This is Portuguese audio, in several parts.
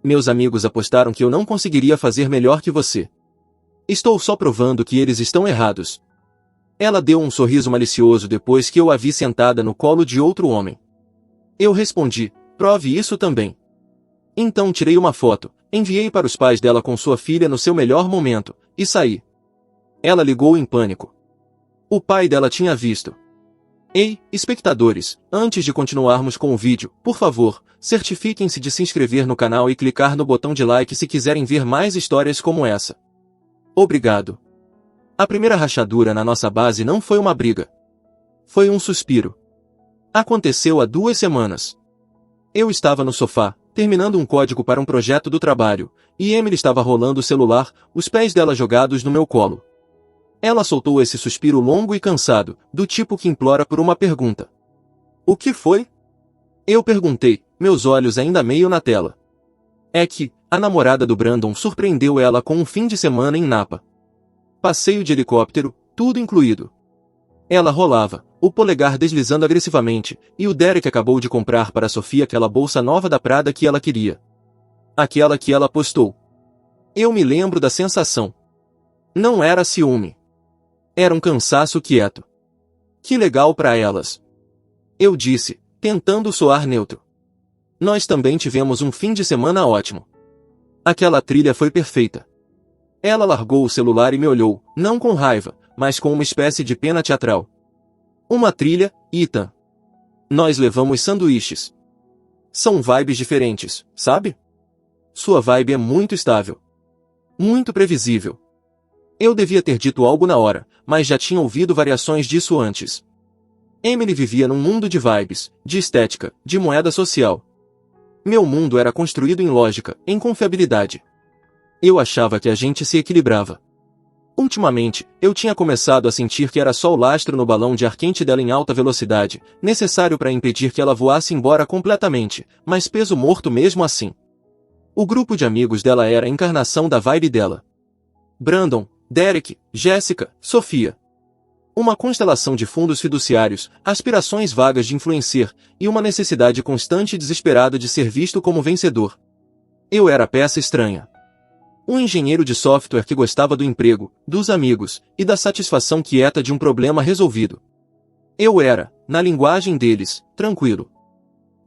Meus amigos apostaram que eu não conseguiria fazer melhor que você. Estou só provando que eles estão errados. Ela deu um sorriso malicioso depois que eu a vi sentada no colo de outro homem. Eu respondi, prove isso também. Então tirei uma foto, enviei para os pais dela com sua filha no seu melhor momento, e saí. Ela ligou em pânico. O pai dela tinha visto. Ei, espectadores, antes de continuarmos com o vídeo, por favor, certifiquem-se de se inscrever no canal e clicar no botão de like se quiserem ver mais histórias como essa. Obrigado. A primeira rachadura na nossa base não foi uma briga. Foi um suspiro. Aconteceu há 2 semanas. Eu estava no sofá, terminando um código para um projeto do trabalho, e Emily estava rolando o celular, os pés dela jogados no meu colo. Ela soltou esse suspiro longo e cansado, do tipo que implora por uma pergunta. O que foi? Eu perguntei, meus olhos ainda meio na tela. É que, a namorada do Brandon surpreendeu ela com um fim de semana em Napa. Passeio de helicóptero, tudo incluído. Ela rolava, o polegar deslizando agressivamente, e o Derek acabou de comprar para Sofia aquela bolsa nova da Prada que ela queria. Aquela que ela postou. Eu me lembro da sensação. Não era ciúme. Era um cansaço quieto. Que legal para elas. Eu disse, tentando soar neutro. Nós também tivemos um fim de semana ótimo. Aquela trilha foi perfeita. Ela largou o celular e me olhou, não com raiva, mas com uma espécie de pena teatral. Uma trilha, Ethan. Nós levamos sanduíches. São vibes diferentes, sabe? Sua vibe é muito estável. Muito previsível. Eu devia ter dito algo na hora, mas já tinha ouvido variações disso antes. Emily vivia num mundo de vibes, de estética, de moeda social. Meu mundo era construído em lógica, em confiabilidade. Eu achava que a gente se equilibrava. Ultimamente, eu tinha começado a sentir que era só o lastro no balão de ar quente dela em alta velocidade, necessário para impedir que ela voasse embora completamente, mas peso morto mesmo assim. O grupo de amigos dela era a encarnação da vibe dela. Brandon, Derek, Jessica, Sofia. Uma constelação de fundos fiduciários, aspirações vagas de influenciar, e uma necessidade constante e desesperada de ser visto como vencedor. Eu era a peça estranha. Um engenheiro de software que gostava do emprego, dos amigos, e da satisfação quieta de um problema resolvido. Eu era, na linguagem deles, tranquilo.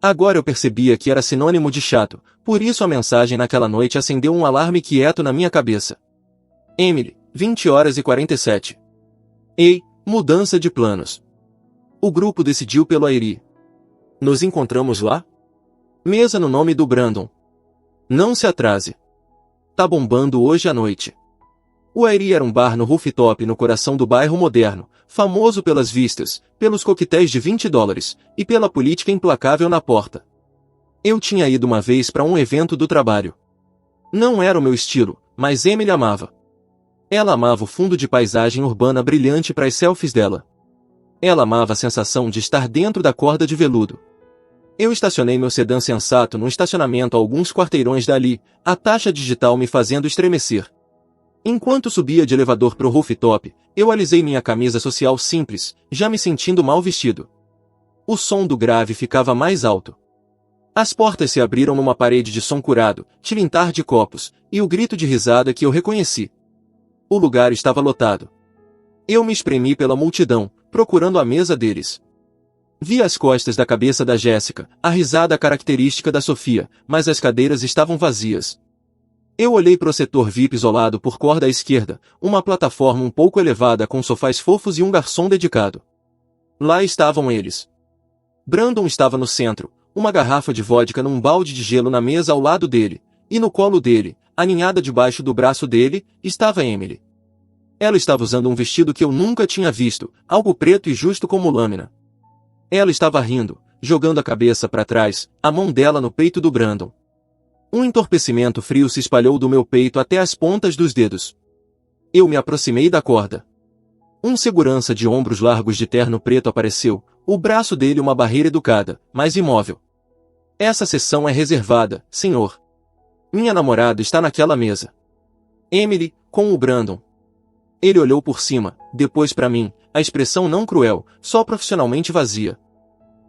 Agora eu percebia que era sinônimo de chato, por isso a mensagem naquela noite acendeu um alarme quieto na minha cabeça. Emily, 20h47. Ei, mudança de planos. O grupo decidiu pelo Airi. Nos encontramos lá? Mesa no nome do Brandon. Não se atrase. Tá bombando hoje à noite. O Airi era um bar no rooftop no coração do bairro moderno, famoso pelas vistas, pelos coquetéis de $20 e pela política implacável na porta. Eu tinha ido uma vez para um evento do trabalho. Não era o meu estilo, mas Emily amava. Ela amava o fundo de paisagem urbana brilhante para as selfies dela. Ela amava a sensação de estar dentro da corda de veludo. Eu estacionei meu sedã sensato num estacionamento a alguns quarteirões dali, a taxa digital me fazendo estremecer. Enquanto subia de elevador pro rooftop, eu alisei minha camisa social simples, já me sentindo mal vestido. O som do grave ficava mais alto. As portas se abriram numa parede de som curado, tilintar de copos, e o grito de risada que eu reconheci. O lugar estava lotado. Eu me espremi pela multidão, procurando a mesa deles. Vi as costas da cabeça da Jéssica, a risada característica da Sofia, mas as cadeiras estavam vazias. Eu olhei para o setor VIP isolado por corda à esquerda, uma plataforma um pouco elevada com sofás fofos e um garçom dedicado. Lá estavam eles. Brandon estava no centro, uma garrafa de vodka num balde de gelo na mesa ao lado dele, e no colo dele, aninhada debaixo do braço dele, estava Emily. Ela estava usando um vestido que eu nunca tinha visto, algo preto e justo como lâmina. Ela estava rindo, jogando a cabeça para trás, a mão dela no peito do Brandon. Um entorpecimento frio se espalhou do meu peito até as pontas dos dedos. Eu me aproximei da corda. Um segurança de ombros largos de terno preto apareceu, o braço dele uma barreira educada, mas imóvel. Essa sessão é reservada, senhor. Minha namorada está naquela mesa. Emily, com o Brandon. Ele olhou por cima, depois para mim, a expressão não cruel, só profissionalmente vazia.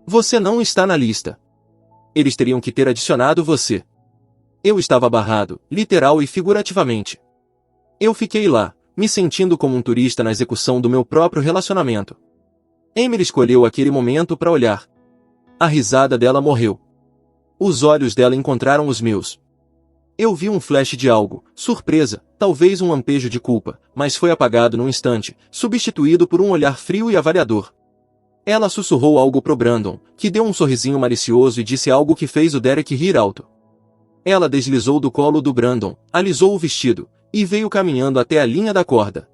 Você não está na lista. Eles teriam que ter adicionado você. Eu estava barrado, literal e figurativamente. Eu fiquei lá, me sentindo como um turista na execução do meu próprio relacionamento. Emily escolheu aquele momento para olhar. A risada dela morreu. Os olhos dela encontraram os meus. Eu vi um flash de algo, surpresa, talvez um lampejo de culpa, mas foi apagado num instante, substituído por um olhar frio e avaliador. Ela sussurrou algo pro Brandon, que deu um sorrisinho malicioso e disse algo que fez o Derek rir alto. Ela deslizou do colo do Brandon, alisou o vestido, e veio caminhando até a linha da corda.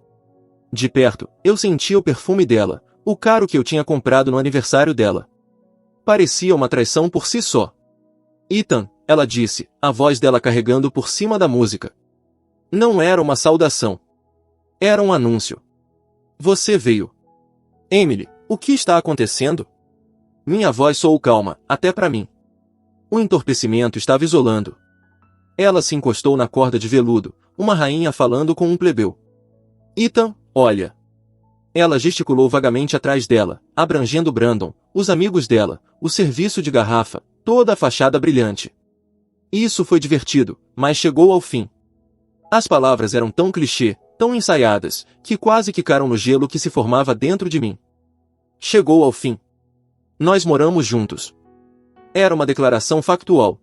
De perto, eu sentia o perfume dela, o caro que eu tinha comprado no aniversário dela. Parecia uma traição por si só. Ethan, ela disse, a voz dela carregando por cima da música. Não era uma saudação. Era um anúncio. Você veio. Emily, o que está acontecendo? Minha voz soou calma, até para mim. O entorpecimento estava isolando. Ela se encostou na corda de veludo, uma rainha falando com um plebeu. Ethan, olha. Ela gesticulou vagamente atrás dela, abrangendo Brandon, os amigos dela, o serviço de garrafa, toda a fachada brilhante. Isso foi divertido, mas chegou ao fim. As palavras eram tão clichê, tão ensaiadas, que quase quicaram no gelo que se formava dentro de mim. Chegou ao fim. Nós moramos juntos. Era uma declaração factual.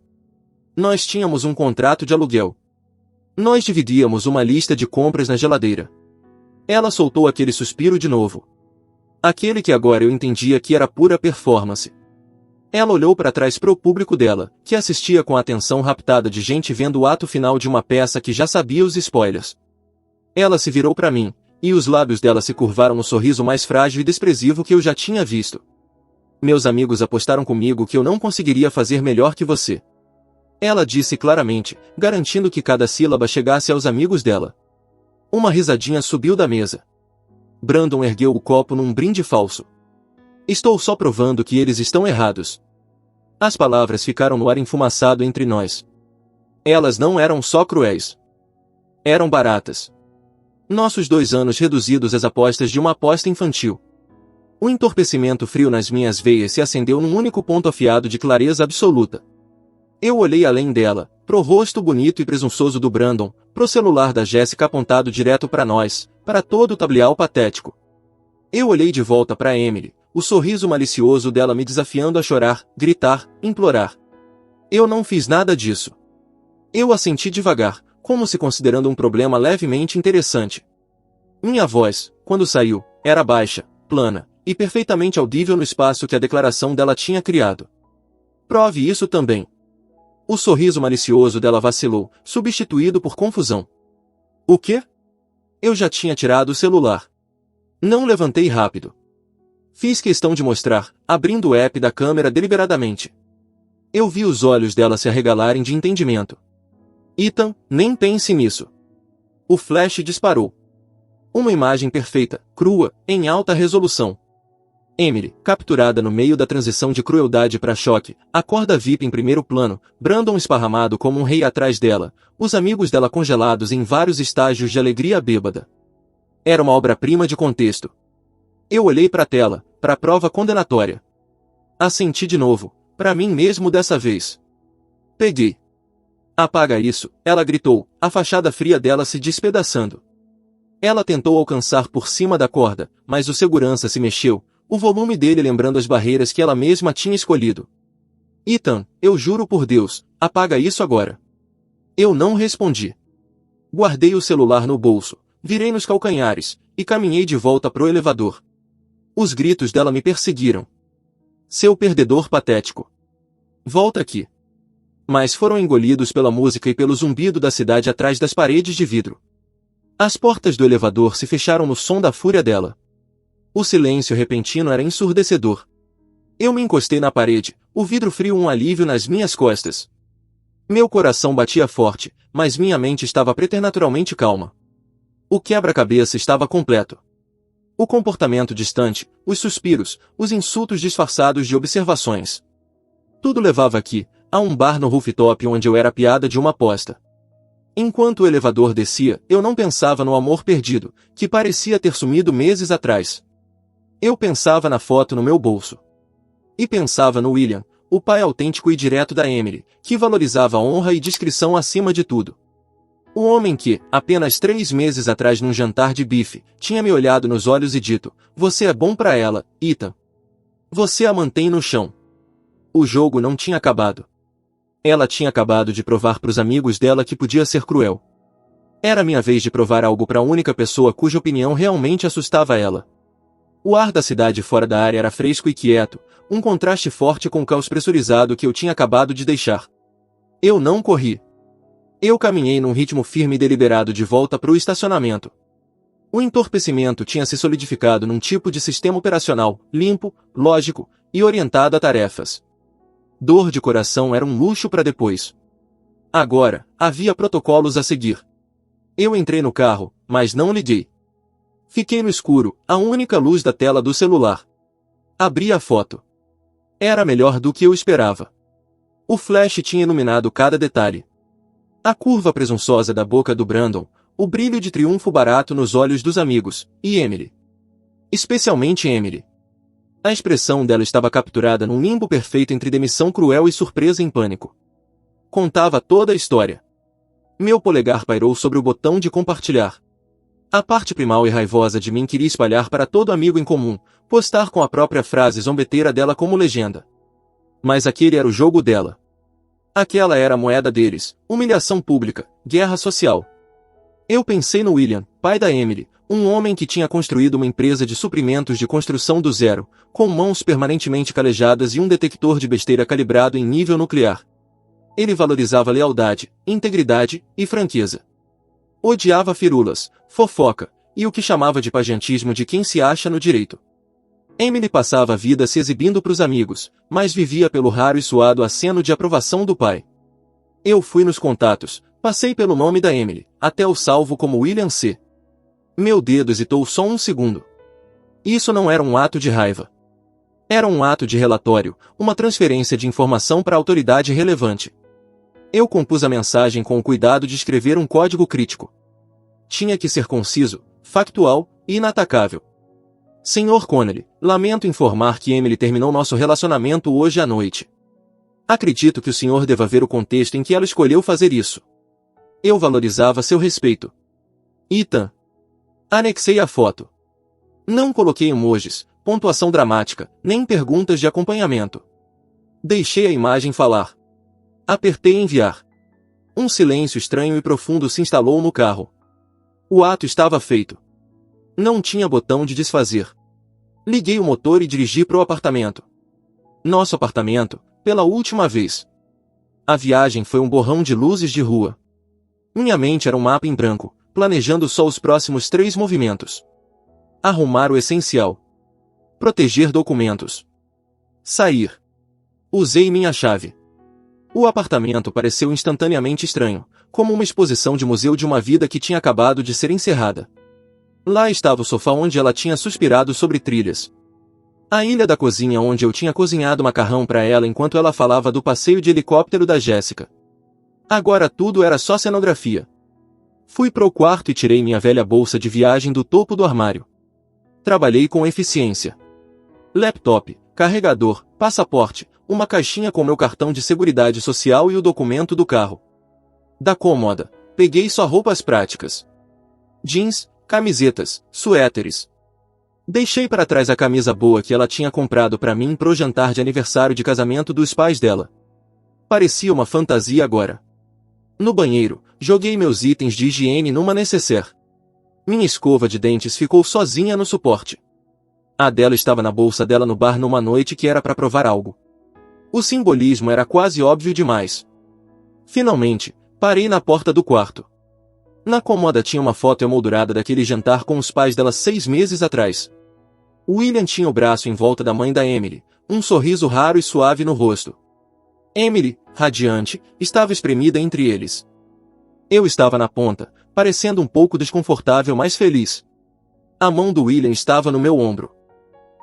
Nós tínhamos um contrato de aluguel. Nós dividíamos uma lista de compras na geladeira. Ela soltou aquele suspiro de novo. Aquele que agora eu entendia que era pura performance. Ela olhou para trás para o público dela, que assistia com a atenção raptada de gente vendo o ato final de uma peça que já sabia os spoilers. Ela se virou para mim, e os lábios dela se curvaram no sorriso mais frágil e desprezível que eu já tinha visto. Meus amigos apostaram comigo que eu não conseguiria fazer melhor que você. Ela disse claramente, garantindo que cada sílaba chegasse aos amigos dela. Uma risadinha subiu da mesa. Brandon ergueu o copo num brinde falso. Estou só provando que eles estão errados. As palavras ficaram no ar enfumaçado entre nós. Elas não eram só cruéis. Eram baratas. Nossos 2 anos reduzidos às apostas de uma aposta infantil. O entorpecimento frio nas minhas veias se acendeu num único ponto afiado de clareza absoluta. Eu olhei além dela, pro rosto bonito e presunçoso do Brandon, pro celular da Jessica apontado direto para nós, para todo o tablial patético. Eu olhei de volta para Emily, o sorriso malicioso dela me desafiando a chorar, gritar, implorar. Eu não fiz nada disso. Eu assenti devagar, como se considerando um problema levemente interessante. Minha voz, quando saiu, era baixa, plana, e perfeitamente audível no espaço que a declaração dela tinha criado. Prove isso também. O sorriso malicioso dela vacilou, substituído por confusão. O quê? Eu já tinha tirado o celular. Não levantei rápido. Fiz questão de mostrar, abrindo o app da câmera deliberadamente. Eu vi os olhos dela se arregalarem de entendimento. Ethan, nem pense nisso. O flash disparou. Uma imagem perfeita, crua, em alta resolução. Emily, capturada no meio da transição de crueldade para choque, a corda VIP em primeiro plano, Brandon esparramado como um rei atrás dela, os amigos dela congelados em vários estágios de alegria bêbada. Era uma obra-prima de contexto. Eu olhei para a tela, para a prova condenatória. Assenti de novo, para mim mesmo dessa vez. Peguei. Apaga isso, ela gritou, a fachada fria dela se despedaçando. Ela tentou alcançar por cima da corda, mas o segurança se mexeu, o volume dele lembrando as barreiras que ela mesma tinha escolhido. Ethan, eu juro por Deus, apaga isso agora. Eu não respondi. Guardei o celular no bolso, virei nos calcanhares, e caminhei de volta pro elevador. Os gritos dela me perseguiram. Seu perdedor patético. Volta aqui. Mas foram engolidos pela música e pelo zumbido da cidade atrás das paredes de vidro. As portas do elevador se fecharam no som da fúria dela. O silêncio repentino era ensurdecedor. Eu me encostei na parede, o vidro frio um alívio nas minhas costas. Meu coração batia forte, mas minha mente estava preternaturalmente calma. O quebra-cabeça estava completo. O comportamento distante, os suspiros, os insultos disfarçados de observações. Tudo levava aqui, a um bar no rooftop onde eu era a piada de uma aposta. Enquanto o elevador descia, eu não pensava no amor perdido, que parecia ter sumido meses atrás. Eu pensava na foto no meu bolso. E pensava no William, o pai autêntico e direto da Emily, que valorizava a honra e discrição acima de tudo. O homem que, apenas 3 meses atrás num jantar de bife, tinha me olhado nos olhos e dito, você é bom pra ela, Ethan. Você a mantém no chão. O jogo não tinha acabado. Ela tinha acabado de provar pros amigos dela que podia ser cruel. Era minha vez de provar algo para a única pessoa cuja opinião realmente assustava ela. O ar da cidade fora da área era fresco e quieto, um contraste forte com o caos pressurizado que eu tinha acabado de deixar. Eu não corri. Eu caminhei num ritmo firme e deliberado de volta para o estacionamento. O entorpecimento tinha se solidificado num tipo de sistema operacional, limpo, lógico e orientado a tarefas. Dor de coração era um luxo para depois. Agora, havia protocolos a seguir. Eu entrei no carro, mas não liguei. Fiquei no escuro, a única luz da tela do celular. Abri a foto. Era melhor do que eu esperava. O flash tinha iluminado cada detalhe. A curva presunçosa da boca do Brandon, o brilho de triunfo barato nos olhos dos amigos, e Emily. Especialmente Emily. A expressão dela estava capturada num limbo perfeito entre demissão cruel e surpresa em pânico. Contava toda a história. Meu polegar pairou sobre o botão de compartilhar. A parte primal e raivosa de mim queria espalhar para todo amigo em comum, postar com a própria frase zombeteira dela como legenda. Mas aquele era o jogo dela. Aquela era a moeda deles, humilhação pública, guerra social. Eu pensei no William, pai da Emily, um homem que tinha construído uma empresa de suprimentos de construção do zero, com mãos permanentemente calejadas e um detector de besteira calibrado em nível nuclear. Ele valorizava lealdade, integridade e franqueza. Odiava firulas, fofoca, e o que chamava de pagiantismo de quem se acha no direito. Emily passava a vida se exibindo para os amigos, mas vivia pelo raro e suado aceno de aprovação do pai. Eu fui nos contatos, passei pelo nome da Emily, até o salvo como William C. Meu dedo hesitou só um segundo. Isso não era um ato de raiva. Era um ato de relatório, uma transferência de informação para a autoridade relevante. Eu compus a mensagem com o cuidado de escrever um código crítico. Tinha que ser conciso, factual e inatacável. Sr. Connelly, lamento informar que Emily terminou nosso relacionamento hoje à noite. Acredito que o senhor deva ver o contexto em que ela escolheu fazer isso. Eu valorizava seu respeito. Ethan. Anexei a foto. Não coloquei emojis, pontuação dramática, nem perguntas de acompanhamento. Deixei a imagem falar. Apertei enviar. Um silêncio estranho e profundo se instalou no carro. O ato estava feito. Não tinha botão de desfazer. Liguei o motor e dirigi para o apartamento. Nosso apartamento, pela última vez. A viagem foi um borrão de luzes de rua. Minha mente era um mapa em branco, planejando só os próximos 3 movimentos. Arrumar o essencial. Proteger documentos. Sair. Usei minha chave. O apartamento pareceu instantaneamente estranho, como uma exposição de museu de uma vida que tinha acabado de ser encerrada. Lá estava o sofá onde ela tinha suspirado sobre trilhas. A ilha da cozinha onde eu tinha cozinhado macarrão para ela enquanto ela falava do passeio de helicóptero da Jéssica. Agora tudo era só cenografia. Fui pro quarto e tirei minha velha bolsa de viagem do topo do armário. Trabalhei com eficiência. Laptop, carregador, passaporte, uma caixinha com meu cartão de seguridade social e o documento do carro. Da cômoda, peguei só roupas práticas. Jeans, camisetas, suéteres. Deixei para trás a camisa boa que ela tinha comprado para mim pro jantar de aniversário de casamento dos pais dela. Parecia uma fantasia agora. No banheiro, joguei meus itens de higiene numa nécessaire. Minha escova de dentes ficou sozinha no suporte. A dela estava na bolsa dela no bar numa noite que era para provar algo. O simbolismo era quase óbvio demais. Finalmente, parei na porta do quarto. Na cômoda tinha uma foto emoldurada daquele jantar com os pais dela 6 meses atrás. William tinha o braço em volta da mãe da Emily, um sorriso raro e suave no rosto. Emily, radiante, estava espremida entre eles. Eu estava na ponta, parecendo um pouco desconfortável mas feliz. A mão do William estava no meu ombro.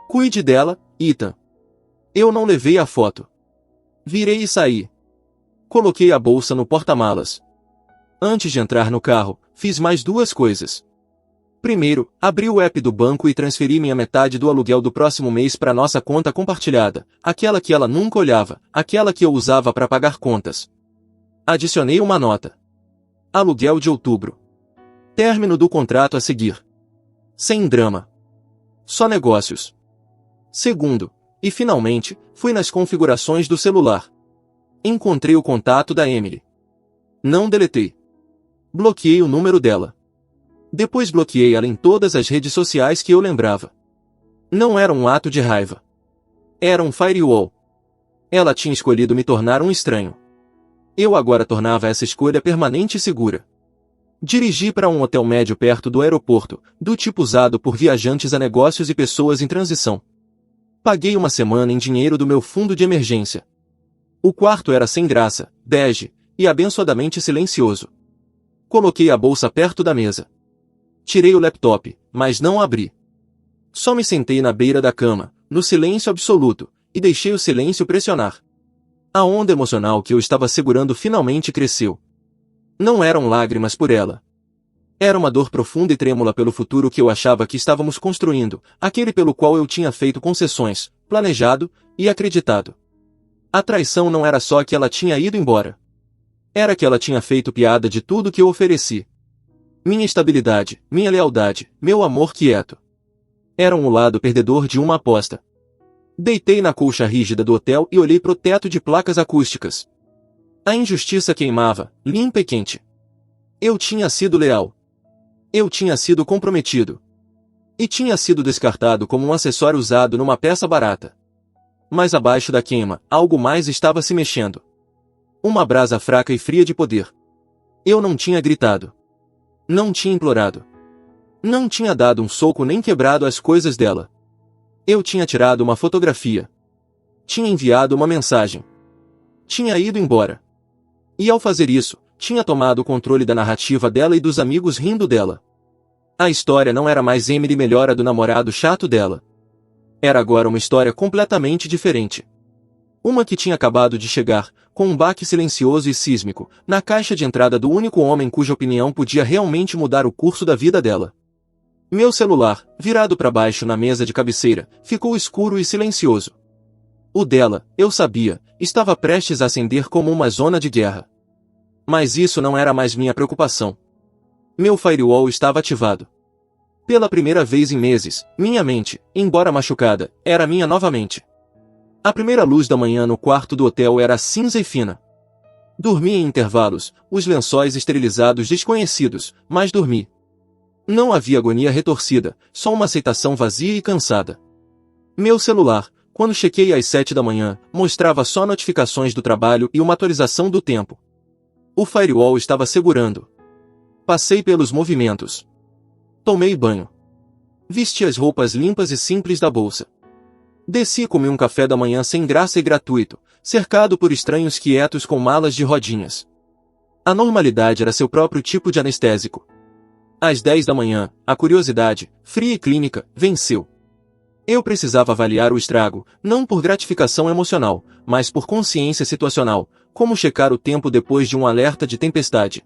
Cuide dela, Ethan. Eu não levei a foto. Virei e saí. Coloquei a bolsa no porta-malas. Antes de entrar no carro, fiz mais 2 coisas. Primeiro, abri o app do banco e transferi minha metade do aluguel do próximo mês para nossa conta compartilhada, aquela que ela nunca olhava, aquela que eu usava para pagar contas. Adicionei uma nota. Aluguel de outubro. Término do contrato a seguir. Sem drama. Só negócios. Segundo, e finalmente, fui nas configurações do celular. Encontrei o contato da Emily. Não deletei. Bloqueei o número dela. Depois bloqueei ela em todas as redes sociais que eu lembrava. Não era um ato de raiva. Era um firewall. Ela tinha escolhido me tornar um estranho. Eu agora tornava essa escolha permanente e segura. Dirigi para um hotel médio perto do aeroporto, do tipo usado por viajantes a negócios e pessoas em transição. Paguei uma semana em dinheiro do meu fundo de emergência. O quarto era sem graça, bege, e abençoadamente silencioso. Coloquei a bolsa perto da mesa. Tirei o laptop, mas não abri. Só me sentei na beira da cama, no silêncio absoluto, e deixei o silêncio pressionar. A onda emocional que eu estava segurando finalmente cresceu. Não eram lágrimas por ela. Era uma dor profunda e trêmula pelo futuro que eu achava que estávamos construindo, aquele pelo qual eu tinha feito concessões, planejado e acreditado. A traição não era só que ela tinha ido embora. Era que ela tinha feito piada de tudo que eu ofereci. Minha estabilidade, minha lealdade, meu amor quieto. Eram o lado perdedor de uma aposta. Deitei na colcha rígida do hotel e olhei pro teto de placas acústicas. A injustiça queimava, limpa e quente. Eu tinha sido leal. Eu tinha sido comprometido. E tinha sido descartado como um acessório usado numa peça barata. Mas abaixo da queima, algo mais estava se mexendo. Uma brasa fraca e fria de poder. Eu não tinha gritado. Não tinha implorado. Não tinha dado um soco nem quebrado as coisas dela. Eu tinha tirado uma fotografia. Tinha enviado uma mensagem. Tinha ido embora. E ao fazer isso, tinha tomado o controle da narrativa dela e dos amigos rindo dela. A história não era mais Emily melhora do namorado chato dela. Era agora uma história completamente diferente. Uma que tinha acabado de chegar, com um baque silencioso e sísmico, na caixa de entrada do único homem cuja opinião podia realmente mudar o curso da vida dela. Meu celular, virado para baixo na mesa de cabeceira, ficou escuro e silencioso. O dela, eu sabia, estava prestes a acender como uma zona de guerra. Mas isso não era mais minha preocupação. Meu firewall estava ativado. Pela primeira vez em meses, minha mente, embora machucada, era minha novamente. A primeira luz da manhã no quarto do hotel era cinza e fina. Dormi em intervalos, os lençóis esterilizados desconhecidos, mas dormi. Não havia agonia retorcida, só uma aceitação vazia e cansada. Meu celular, quando chequei às 7 da manhã, mostrava só notificações do trabalho e uma atualização do tempo. O firewall estava segurando. Passei pelos movimentos. Tomei banho. Vesti as roupas limpas e simples da bolsa. Desci e comi um café da manhã sem graça e gratuito, cercado por estranhos quietos com malas de rodinhas. A normalidade era seu próprio tipo de anestésico. Às 10 da manhã, a curiosidade, fria e clínica, venceu. Eu precisava avaliar o estrago, não por gratificação emocional, mas por consciência situacional, como checar o tempo depois de um alerta de tempestade.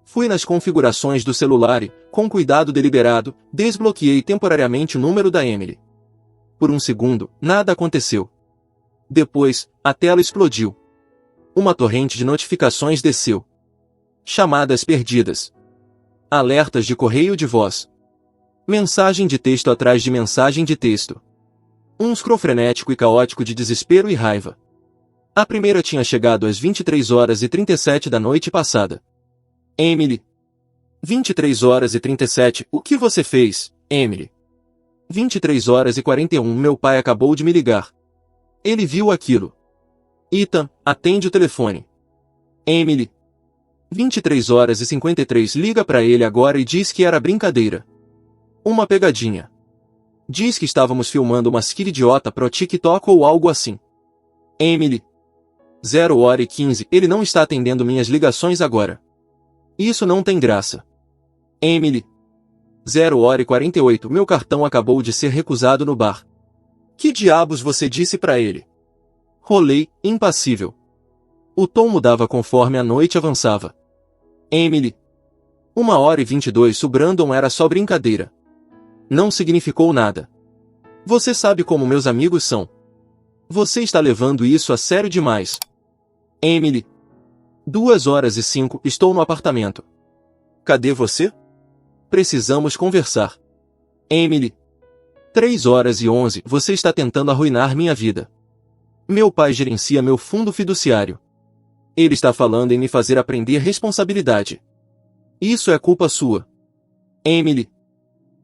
Fui nas configurações do celular e, com cuidado deliberado, desbloqueei temporariamente o número da Emily. Por um segundo, nada aconteceu. Depois, a tela explodiu. Uma torrente de notificações desceu. Chamadas perdidas. Alertas de correio de voz. Mensagem de texto atrás de mensagem de texto. Um scroll frenético e caótico de desespero e raiva. A primeira tinha chegado às 23h37 da noite passada. Emily. 23h37, o que você fez, Emily? 23h41, meu pai acabou de me ligar. Ele viu aquilo. Ethan, atende o telefone. Emily. 23h53, liga pra ele agora e diz que era brincadeira. Uma pegadinha. Diz que estávamos filmando uma skit idiota pro TikTok ou algo assim. Emily. 0h15, ele não está atendendo minhas ligações agora. Isso não tem graça. Emily. 0h48, meu cartão acabou de ser recusado no bar. Que diabos você disse pra ele? Rolei, impassível. O tom mudava conforme a noite avançava. Emily. 1h22. O Brandon era só brincadeira. Não significou nada. Você sabe como meus amigos são. Você está levando isso a sério demais. Emily. 2h05. Estou no apartamento. Cadê você? Precisamos conversar. Emily. 3h11. Você está tentando arruinar minha vida. Meu pai gerencia meu fundo fiduciário. Ele está falando em me fazer aprender responsabilidade. Isso é culpa sua. Emily.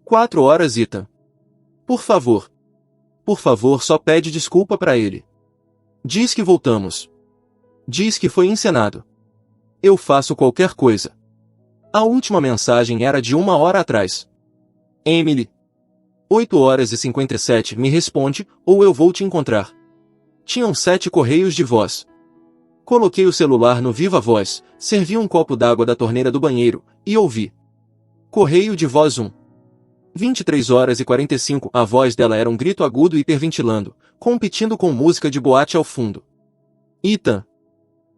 4h. Ethan. Por favor. Por favor, só pede desculpa para ele. Diz que voltamos. Diz que foi encenado. Eu faço qualquer coisa. A última mensagem era de 1 hora atrás. Emily. 8h57. Me responde, ou eu vou te encontrar. Tinham 7 correios de voz. Coloquei o celular no viva voz, servi um copo d'água da torneira do banheiro, e ouvi. Correio de voz 1. 23h45. A voz dela era um grito agudo hiperventilando, competindo com música de boate ao fundo. Ethan.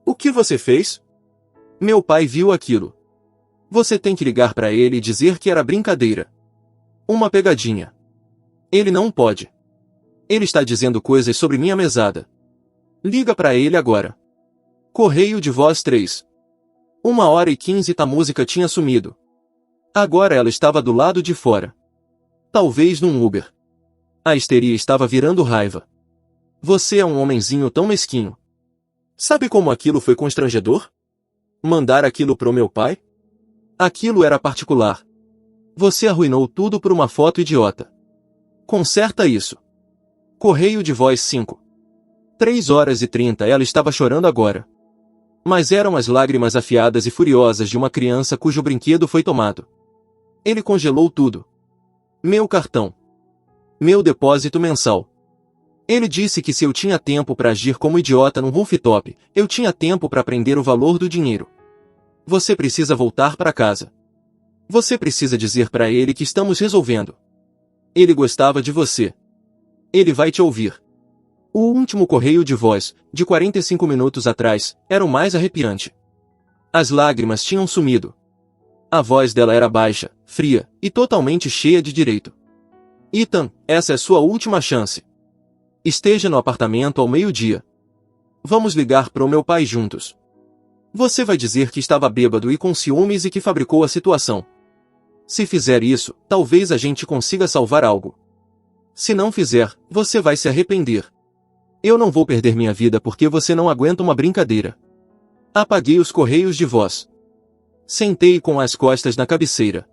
O que você fez? Meu pai viu aquilo. Você tem que ligar para ele e dizer que era brincadeira. Uma pegadinha. Ele não pode. Ele está dizendo coisas sobre minha mesada. Liga para ele agora. Correio de voz 3. 1h15. A música tinha sumido. Agora ela estava do lado de fora. Talvez num Uber. A histeria estava virando raiva. Você é um homenzinho tão mesquinho. Sabe como aquilo foi constrangedor? Mandar aquilo pro meu pai? Aquilo era particular. Você arruinou tudo por uma foto idiota. Conserta isso. Correio de voz 5. 3h30. Ela estava chorando agora. Mas eram as lágrimas afiadas e furiosas de uma criança cujo brinquedo foi tomado. Ele congelou tudo. Meu cartão. Meu depósito mensal. Ele disse que se eu tinha tempo para agir como idiota num rooftop, eu tinha tempo para aprender o valor do dinheiro. Você precisa voltar para casa. Você precisa dizer para ele que estamos resolvendo. Ele gostava de você. Ele vai te ouvir. O último correio de voz, de 45 minutos atrás, era o mais arrepiante. As lágrimas tinham sumido. A voz dela era baixa, fria, e totalmente cheia de direito. Ethan, essa é sua última chance. Esteja no apartamento ao meio-dia. Vamos ligar para o meu pai juntos. Você vai dizer que estava bêbado e com ciúmes e que fabricou a situação. Se fizer isso, talvez a gente consiga salvar algo. Se não fizer, você vai se arrepender. Eu não vou perder minha vida porque você não aguenta uma brincadeira. Apaguei os correios de voz. Sentei com as costas na cabeceira.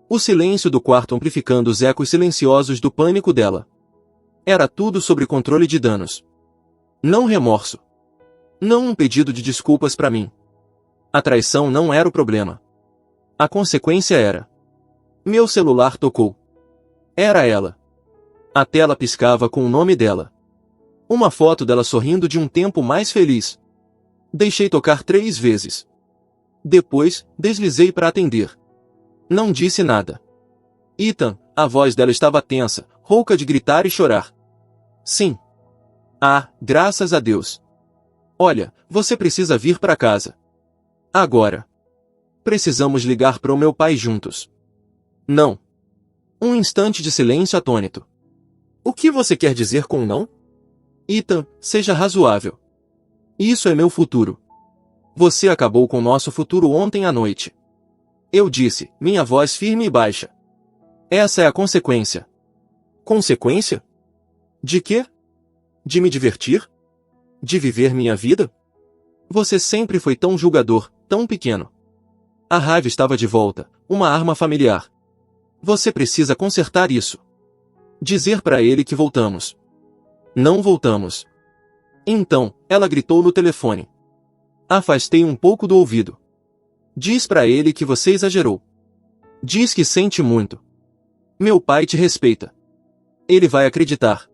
O silêncio do quarto amplificando os ecos silenciosos do pânico dela. Era tudo sobre controle de danos. Não remorso. Não um pedido de desculpas para mim. A traição não era o problema. A consequência era. Meu celular tocou. Era ela. A tela piscava com o nome dela. Uma foto dela sorrindo de um tempo mais feliz. Deixei tocar 3 vezes. Depois, deslizei para atender. Não disse nada. Ethan, a voz dela estava tensa, rouca de gritar e chorar. Sim. Ah, graças a Deus. Olha, você precisa vir para casa. Agora. Precisamos ligar para o meu pai juntos. Não. Um instante de silêncio atônito. O que você quer dizer com não? Ethan, seja razoável. Isso é meu futuro. Você acabou com nosso futuro ontem à noite. Eu disse, minha voz firme e baixa. Essa é a consequência. Consequência? De quê? De me divertir? De viver minha vida? Você sempre foi tão julgador, tão pequeno. A raiva estava de volta, uma arma familiar. Você precisa consertar isso. Dizer para ele que voltamos. Não voltamos. Então, ela gritou no telefone. Afastei um pouco do ouvido. Diz para ele que você exagerou. Diz que sente muito. Meu pai te respeita. Ele vai acreditar.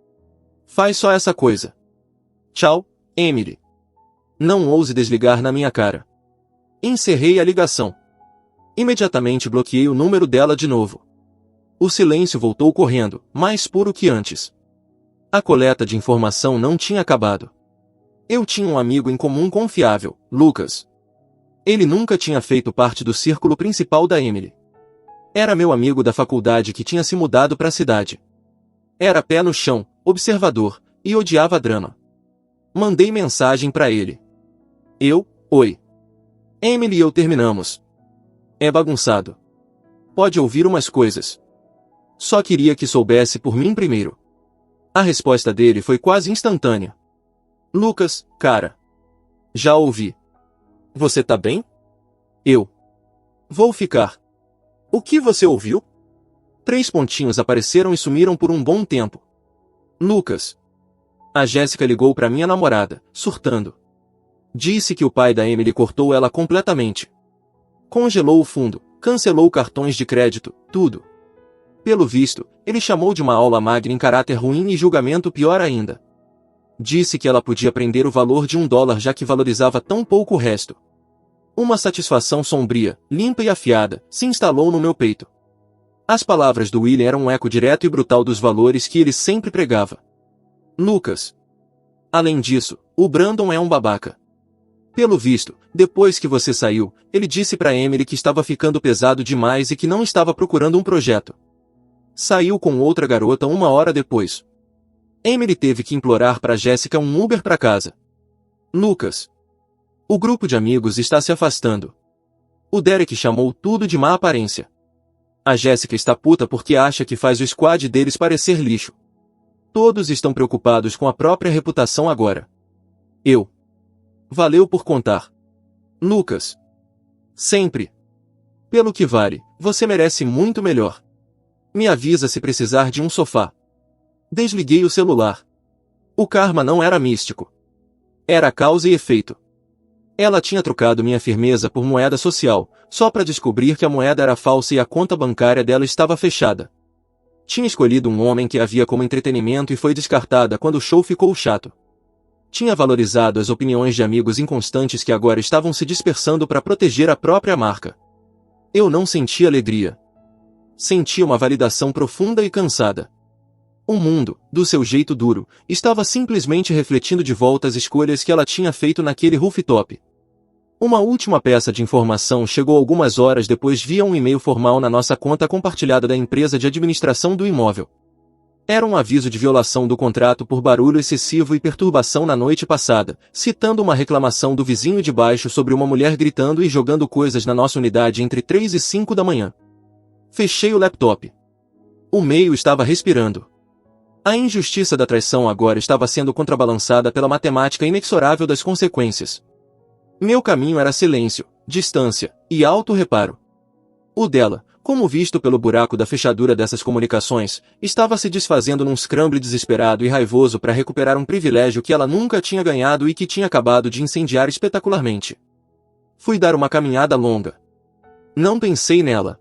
Faz só essa coisa. Tchau, Emily. Não ouse desligar na minha cara. Encerrei a ligação. Imediatamente bloqueei o número dela de novo. O silêncio voltou correndo, mais puro que antes. A coleta de informação não tinha acabado. Eu tinha um amigo em comum confiável, Lucas. Ele nunca tinha feito parte do círculo principal da Emily. Era meu amigo da faculdade que tinha se mudado para a cidade. Era pé no chão, observador, e odiava drama. Mandei mensagem para ele. Oi. Emily e eu terminamos. É bagunçado. Pode ouvir umas coisas. Só queria que soubesse por mim primeiro. A resposta dele foi quase instantânea. Lucas, cara. Já ouvi. Você tá bem? Vou ficar. O que você ouviu? 3 pontinhos apareceram e sumiram por um bom tempo. Lucas. A Jéssica ligou para minha namorada, surtando. Disse que o pai da Emily cortou ela completamente. Congelou o fundo, cancelou cartões de crédito, tudo. Pelo visto, ele chamou de uma aula magna em caráter ruim e julgamento pior ainda. Disse que ela podia prender o valor de $1 já que valorizava tão pouco o resto. Uma satisfação sombria, limpa e afiada, se instalou no meu peito. As palavras do William eram um eco direto e brutal dos valores que ele sempre pregava. Lucas. Além disso, o Brandon é um babaca. Pelo visto, depois que você saiu, ele disse para Emily que estava ficando pesado demais e que não estava procurando um projeto. Saiu com outra garota 1 hora depois. Emily teve que implorar para Jéssica um Uber para casa. Lucas. O grupo de amigos está se afastando. O Derek chamou tudo de má aparência. A Jéssica está puta porque acha que faz o squad deles parecer lixo. Todos estão preocupados com a própria reputação agora. Valeu por contar. Lucas. Sempre. Pelo que vale, você merece muito melhor. Me avisa se precisar de um sofá. Desliguei o celular. O karma não era místico. Era causa e efeito. Ela tinha trocado minha firmeza por moeda social, só para descobrir que a moeda era falsa e a conta bancária dela estava fechada. Tinha escolhido um homem que havia como entretenimento e foi descartada quando o show ficou chato. Tinha valorizado as opiniões de amigos inconstantes que agora estavam se dispersando para proteger a própria marca. Eu não sentia alegria. Sentia uma validação profunda e cansada. O mundo, do seu jeito duro, estava simplesmente refletindo de volta as escolhas que ela tinha feito naquele rooftop. Uma última peça de informação chegou algumas horas depois via um e-mail formal na nossa conta compartilhada da empresa de administração do imóvel. Era um aviso de violação do contrato por barulho excessivo e perturbação na noite passada, citando uma reclamação do vizinho de baixo sobre uma mulher gritando e jogando coisas na nossa unidade entre 3 e 5 da manhã. Fechei o laptop. O meio estava respirando. A injustiça da traição agora estava sendo contrabalançada pela matemática inexorável das consequências. Meu caminho era silêncio, distância e auto-reparo. O dela, como visto pelo buraco da fechadura dessas comunicações, estava se desfazendo num scramble desesperado e raivoso para recuperar um privilégio que ela nunca tinha ganhado e que tinha acabado de incendiar espetacularmente. Fui dar uma caminhada longa. Não pensei nela.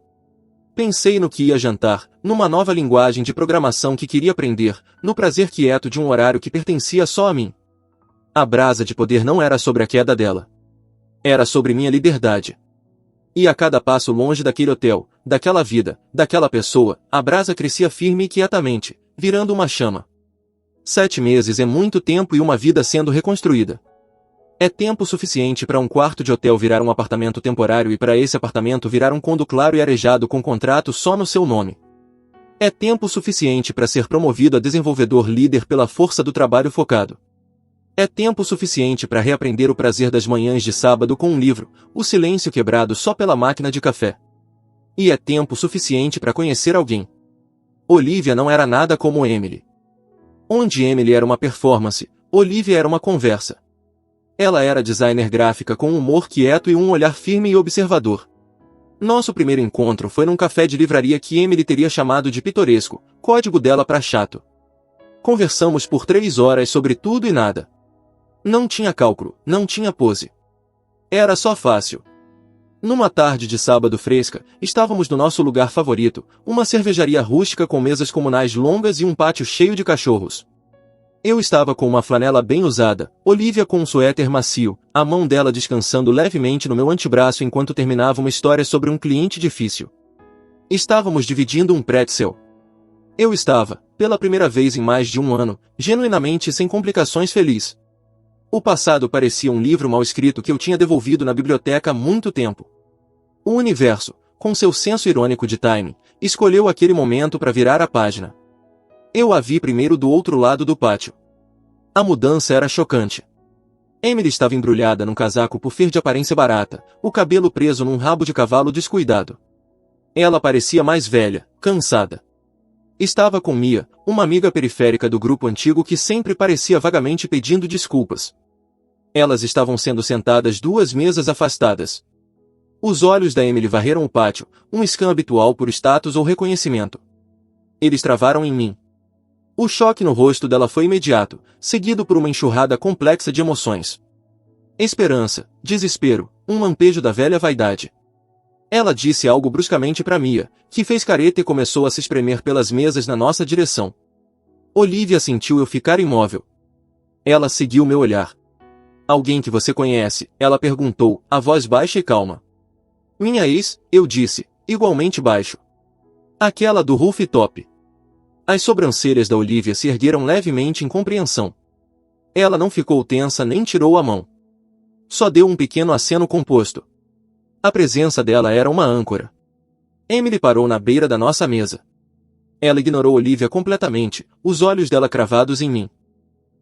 Pensei no que ia jantar, numa nova linguagem de programação que queria aprender, no prazer quieto de um horário que pertencia só a mim. A brasa de poder não era sobre a queda dela. Era sobre minha liberdade. E a cada passo longe daquele hotel, daquela vida, daquela pessoa, a brasa crescia firme e quietamente, virando uma chama. 7 meses é muito tempo e uma vida sendo reconstruída. É tempo suficiente para um quarto de hotel virar um apartamento temporário e para esse apartamento virar um condo claro e arejado com contrato só no seu nome. É tempo suficiente para ser promovido a desenvolvedor líder pela força do trabalho focado. É tempo suficiente para reaprender o prazer das manhãs de sábado com um livro, o silêncio quebrado só pela máquina de café. E é tempo suficiente para conhecer alguém. Olivia não era nada como Emily. Onde Emily era uma performance, Olivia era uma conversa. Ela era designer gráfica com um humor quieto e um olhar firme e observador. Nosso primeiro encontro foi num café de livraria que Emily teria chamado de pitoresco, código dela para chato. Conversamos por 3 horas sobre tudo e nada. Não tinha cálculo, não tinha pose. Era só fácil. Numa tarde de sábado fresca, estávamos no nosso lugar favorito, uma cervejaria rústica com mesas comunais longas e um pátio cheio de cachorros. Eu estava com uma flanela bem usada, Olivia com um suéter macio, a mão dela descansando levemente no meu antebraço enquanto terminava uma história sobre um cliente difícil. Estávamos dividindo um pretzel. Eu estava, pela primeira vez em mais de um ano, genuinamente sem complicações feliz. O passado parecia um livro mal escrito que eu tinha devolvido na biblioteca há muito tempo. O universo, com seu senso irônico de timing, escolheu aquele momento para virar a página. Eu a vi primeiro do outro lado do pátio. A mudança era chocante. Emily estava embrulhada num casaco puffy de aparência barata, o cabelo preso num rabo de cavalo descuidado. Ela parecia mais velha, cansada. Estava com Mia, uma amiga periférica do grupo antigo que sempre parecia vagamente pedindo desculpas. Elas estavam sendo sentadas 2 mesas afastadas. Os olhos da Emily varreram o pátio, um scan habitual por status ou reconhecimento. Eles travaram em mim. O choque no rosto dela foi imediato, seguido por uma enxurrada complexa de emoções. Esperança, desespero, um lampejo da velha vaidade. Ela disse algo bruscamente para Mia, que fez careta e começou a se espremer pelas mesas na nossa direção. Olivia sentiu eu ficar imóvel. Ela seguiu meu olhar. Alguém que você conhece, ela perguntou, a voz baixa e calma. Minha ex, eu disse, igualmente baixo. Aquela do rooftop. As sobrancelhas da Olivia se ergueram levemente em compreensão. Ela não ficou tensa nem tirou a mão. Só deu um pequeno aceno composto. A presença dela era uma âncora. Emily parou na beira da nossa mesa. Ela ignorou Olivia completamente, os olhos dela cravados em mim.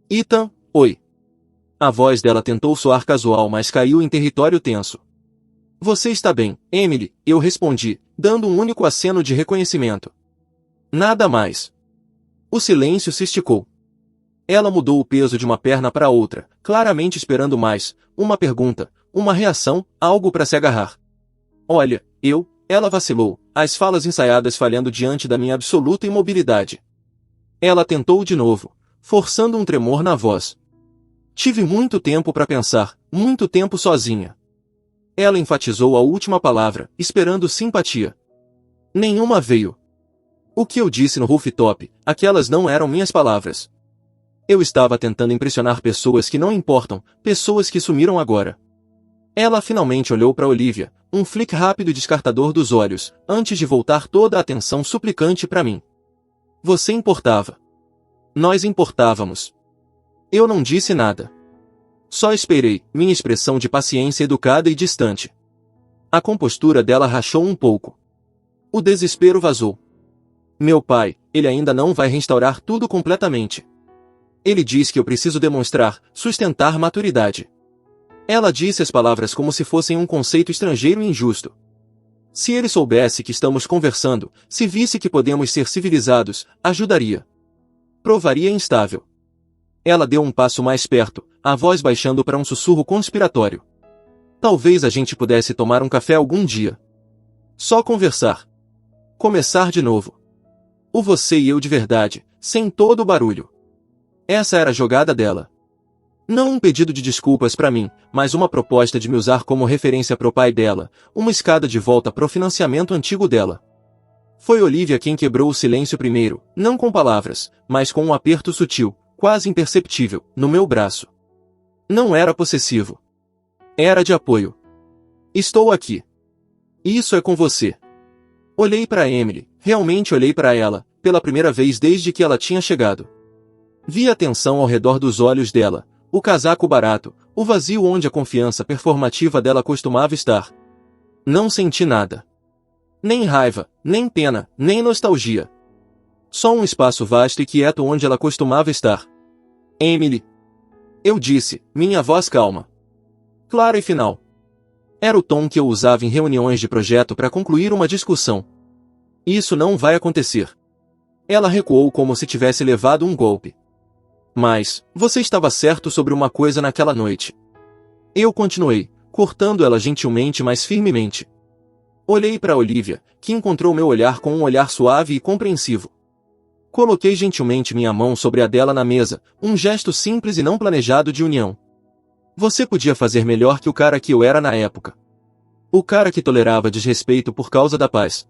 Ethan, oi. A voz dela tentou soar casual, mas caiu em território tenso. Você está bem, Emily, eu respondi, dando um único aceno de reconhecimento. Nada mais. O silêncio se esticou. Ela mudou o peso de uma perna para outra, claramente esperando mais, uma pergunta, uma reação, algo para se agarrar. Olha, ela vacilou, as falas ensaiadas falhando diante da minha absoluta imobilidade. Ela tentou de novo, forçando um tremor na voz. Tive muito tempo para pensar, muito tempo sozinha. Ela enfatizou a última palavra, esperando simpatia. Nenhuma veio. O que eu disse no rooftop, aquelas não eram minhas palavras. Eu estava tentando impressionar pessoas que não importam, pessoas que sumiram agora. Ela finalmente olhou para Olivia, um flick rápido e descartador dos olhos, antes de voltar toda a atenção suplicante para mim. Você importava. Nós importávamos. Eu não disse nada. Só esperei, minha expressão de paciência educada e distante. A compostura dela rachou um pouco. O desespero vazou. Meu pai, ele ainda não vai restaurar tudo completamente. Ele diz que eu preciso demonstrar, sustentar maturidade. Ela disse as palavras como se fossem um conceito estrangeiro e injusto. Se ele soubesse que estamos conversando, se visse que podemos ser civilizados, ajudaria. Provaria instável. Ela deu um passo mais perto, a voz baixando para um sussurro conspiratório. Talvez a gente pudesse tomar um café algum dia. Só conversar. Começar de novo. O você e eu de verdade, sem todo o barulho. Essa era a jogada dela. Não um pedido de desculpas para mim, mas uma proposta de me usar como referência pro pai dela, uma escada de volta pro financiamento antigo dela. Foi Olivia quem quebrou o silêncio primeiro, não com palavras, mas com um aperto sutil, quase imperceptível, no meu braço. Não era possessivo. Era de apoio. Estou aqui. Isso é com você. Olhei para Emily, realmente olhei para ela, pela primeira vez desde que ela tinha chegado. Vi a tensão ao redor dos olhos dela, o casaco barato, o vazio onde a confiança performativa dela costumava estar. Não senti nada. Nem raiva, nem pena, nem nostalgia. Só um espaço vasto e quieto onde ela costumava estar. Emily. Eu disse, minha voz calma. Clara e final. Era o tom que eu usava em reuniões de projeto para concluir uma discussão. Isso não vai acontecer. Ela recuou como se tivesse levado um golpe. Mas, você estava certo sobre uma coisa naquela noite. Eu continuei, cortando ela gentilmente mas firmemente. Olhei para Olivia, que encontrou meu olhar com um olhar suave e compreensivo. Coloquei gentilmente minha mão sobre a dela na mesa, um gesto simples e não planejado de união. Você podia fazer melhor que o cara que eu era na época. O cara que tolerava desrespeito por causa da paz.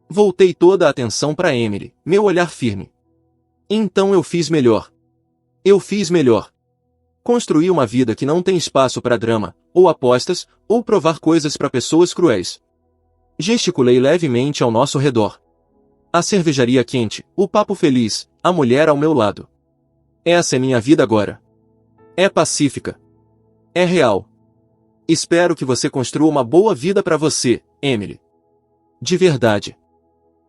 Voltei toda a atenção para Emily, meu olhar firme. Então eu fiz melhor. Eu fiz melhor. Construí uma vida que não tem espaço para drama, ou apostas, ou provar coisas para pessoas cruéis. Gesticulei levemente ao nosso redor. A cervejaria quente, o papo feliz, a mulher ao meu lado. Essa é minha vida agora. É pacífica. É real. Espero que você construa uma boa vida para você, Emily. De verdade.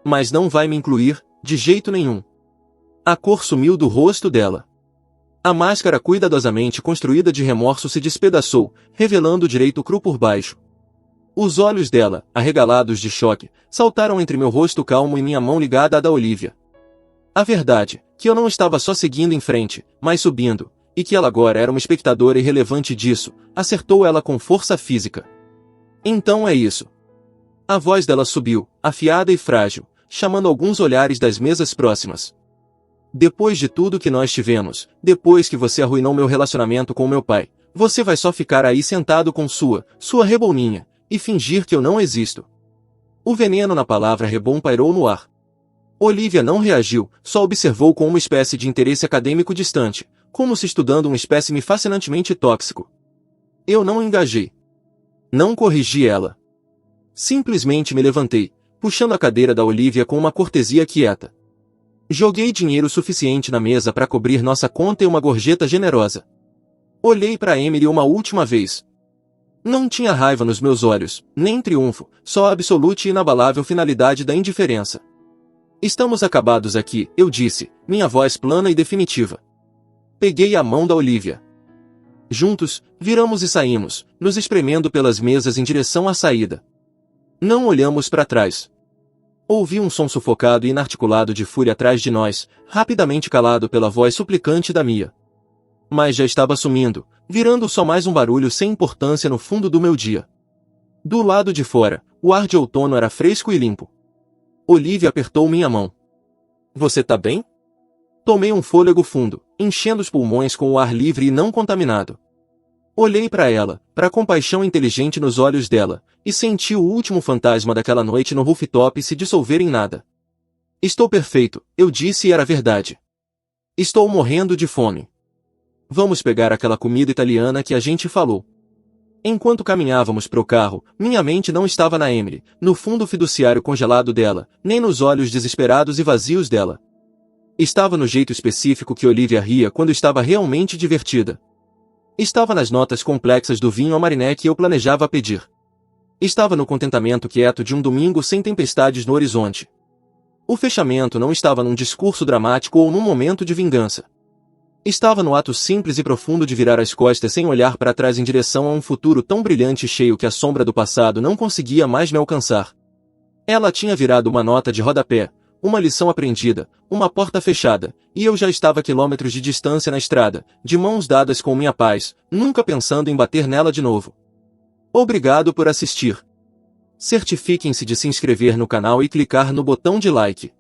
Mas não vai me incluir, de jeito nenhum. A cor sumiu do rosto dela. A máscara cuidadosamente construída de remorso se despedaçou, revelando o direito cru por baixo. Os olhos dela, arregalados de choque, saltaram entre meu rosto calmo e minha mão ligada à da Olivia. A verdade, que eu não estava só seguindo em frente, mas subindo, e que ela agora era uma espectadora irrelevante disso, acertou ela com força física. Então é isso. A voz dela subiu, afiada e frágil, chamando alguns olhares das mesas próximas. Depois de tudo que nós tivemos, depois que você arruinou meu relacionamento com meu pai, você vai só ficar aí sentado com sua reboninha, e fingir que eu não existo. O veneno na palavra rebom pairou no ar. Olivia não reagiu, só observou com uma espécie de interesse acadêmico distante, como se estudando um espécime fascinantemente tóxico. Eu não engajei. Não corrigi ela. Simplesmente me levantei, puxando a cadeira da Olivia com uma cortesia quieta. Joguei dinheiro suficiente na mesa para cobrir nossa conta e uma gorjeta generosa. Olhei para Emily uma última vez. Não tinha raiva nos meus olhos, nem triunfo, só a absoluta e inabalável finalidade da indiferença. Estamos acabados aqui, eu disse, minha voz plana e definitiva. Peguei a mão da Olivia. Juntos, viramos e saímos, nos espremendo pelas mesas em direção à saída. Não olhamos para trás. Ouvi um som sufocado e inarticulado de fúria atrás de nós, rapidamente calado pela voz suplicante da Mia. Mas já estava sumindo, virando só mais um barulho sem importância no fundo do meu dia. Do lado de fora, o ar de outono era fresco e limpo. Olivia apertou minha mão. Você tá bem? Tomei um fôlego fundo, enchendo os pulmões com o ar livre e não contaminado. Olhei para ela, para a compaixão inteligente nos olhos dela, e senti o último fantasma daquela noite no rooftop se dissolver em nada. Estou perfeito, eu disse e era verdade. Estou morrendo de fome. Vamos pegar aquela comida italiana que a gente falou. Enquanto caminhávamos pro carro, minha mente não estava na Emily, no fundo fiduciário congelado dela, nem nos olhos desesperados e vazios dela. Estava no jeito específico que Olivia ria quando estava realmente divertida. Estava nas notas complexas do vinho à marinette que eu planejava pedir. Estava no contentamento quieto de um domingo sem tempestades no horizonte. O fechamento não estava num discurso dramático ou num momento de vingança. Estava no ato simples e profundo de virar as costas sem olhar para trás em direção a um futuro tão brilhante e cheio que a sombra do passado não conseguia mais me alcançar. Ela tinha virado uma nota de rodapé, uma lição aprendida, uma porta fechada, e eu já estava a quilômetros de distância na estrada, de mãos dadas com minha paz, nunca pensando em bater nela de novo. Obrigado por assistir. Certifiquem-se de se inscrever no canal e clicar no botão de like.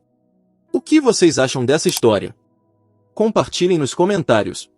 O que vocês acham dessa história? Compartilhem nos comentários.